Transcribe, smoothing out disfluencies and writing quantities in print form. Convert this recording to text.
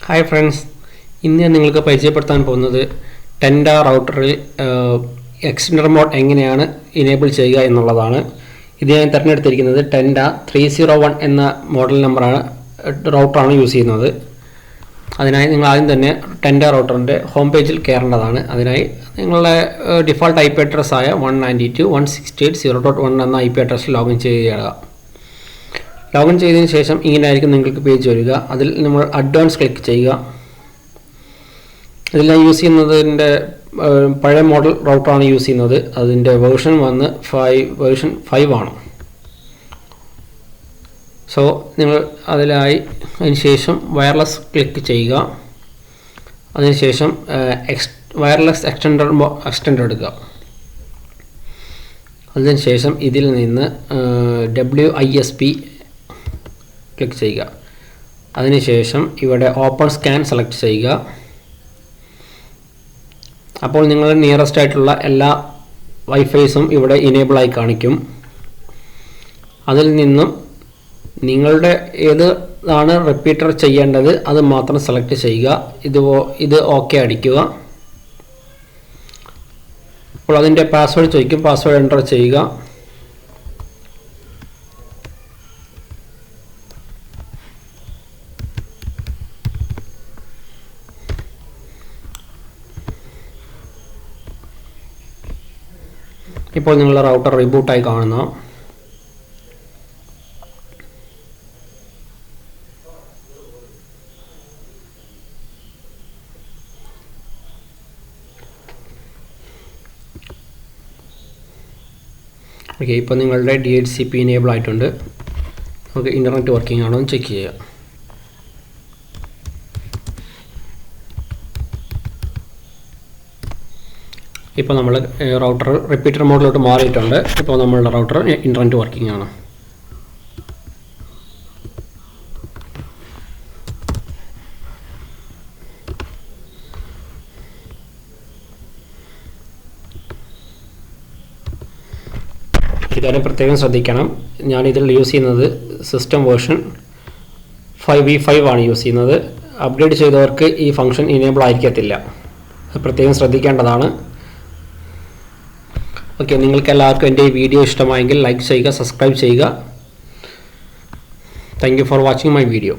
Hi friends, ഇന്ന് നിങ്ങൾക്ക് പരിചയപ്പെടുത്താൻ പോകുന്നത് Tenda റൗട്ടറിൽ എക്സ്റ്റൻഡർ മോഡ് എങ്ങനെയാണ് എനേബിൾ ചെയ്യുക എന്നുള്ളതാണ്. ഇത് ഞാൻ തിരഞ്ഞെടുത്തിരിക്കുന്നത് Tenda 301 എന്ന മോഡൽ നമ്പറാണ് റൗട്ടറാണ് യൂസ് ചെയ്യുന്നത്. അതിനായി നിങ്ങൾ ആദ്യം തന്നെ Tenda റൗട്ടറിന്റെ ഹോം പേജിൽ കയറേണ്ടതാണ്. അതിനായി നിങ്ങളുടെ ഡിഫോൾട്ട് IP അഡ്രസ് ആയ 192.168.0.1 എന്ന IP അഡ്രസ്സിൽ ലോഗിൻ ചെയ്യുക. ലോഗിൻ ചെയ്തതിനു ശേഷം ഇങ്ങനെയായിരിക്കും നിങ്ങൾക്ക് പേജ് വരിക. അതിൽ നമ്മൾ അഡ്വാൻസ് ക്ലിക്ക് ചെയ്യുക. ഇതിൽ ഞാൻ യൂസ് ചെയ്യുന്നതിൻ്റെ പഴയ മോഡൽ റൗട്ടറാണ് യൂസ് ചെയ്യുന്നത്. അതിൻ്റെ വേർഷൻ വന്ന് വേർഷൻ 5 ആണ്. സോ നിങ്ങൾ അതിലായി അതിനുശേഷം വയർലെസ് ക്ലിക്ക് ചെയ്യുക. അതിനുശേഷം വയർലെസ് എക്സ്റ്റൻഡർ എടുക്കുക. അതിനുശേഷം ഇതിൽ നിന്ന് WISP ക്ലിക്ക് ചെയ്യുക. അതിനുശേഷം ഇവിടെ ഓപ്പൺ സ്കാൻ സെലക്ട് ചെയ്യുക. അപ്പോൾ നിങ്ങളുടെ നിയറസ്റ്റ് ആയിട്ടുള്ള എല്ലാ വൈഫൈസും ഇവിടെ ഇനേബിൾ ആയി കാണിക്കും. അതിൽ നിന്നും നിങ്ങളുടെ ഏതാണ് റിപ്പീറ്റർ ചെയ്യേണ്ടത് അത് മാത്രം സെലക്ട് ചെയ്യുക. ഇത് ഓക്കെ അടിക്കുക. അപ്പോൾ അതിൻ്റെ പാസ്വേഡ് ചോദിക്കും. പാസ്വേഡ് എൻ്റർ ചെയ്യുക. ഇപ്പോൾ നിങ്ങളുടെ റൗട്ടർ റീബൂട്ടായി കാണുന്നു. ഓക്കെ, ഇപ്പോൾ നിങ്ങളുടെ DHCP എനേബിൾ ആയിട്ടുണ്ട്. നമുക്ക് ഇൻ്റർനെറ്റ് വർക്കിംഗ് ആണോ എന്ന് ചെക്ക് ചെയ്യുക. ഇപ്പോൾ നമ്മൾ റൗട്ടർ റിപ്പീറ്റർ മോഡിലോട്ട് മാറിയിട്ടുണ്ട്. ഇപ്പോൾ നമ്മളുടെ റൗട്ടർ ഇൻ്റർനെറ്റ് വർക്കിംഗ് ആണ്. ഇതുവരെ പ്രത്യേകം ശ്രദ്ധിക്കണം. ഞാനിതിൽ യൂസ് ചെയ്യുന്നത് സിസ്റ്റം വേർഷൻ 5v5 ആണ് യൂസ് ചെയ്യുന്നത്. അപ്ഡേറ്റ് ചെയ്തവർക്ക് ഈ ഫംഗ്ഷൻ ഇനേബിൾ ആയിരിക്കത്തില്ല. പ്രത്യേകം ശ്രദ്ധിക്കേണ്ടതാണ്. ഓക്കെ, നിങ്ങൾക്ക് എല്ലാവർക്കും എൻ്റെ ഈ വീഡിയോ ഇഷ്ടമായെങ്കിൽ ലൈക്ക് ചെയ്യുക, സബ്സ്ക്രൈബ് ചെയ്യുക. Thank you for watching my video.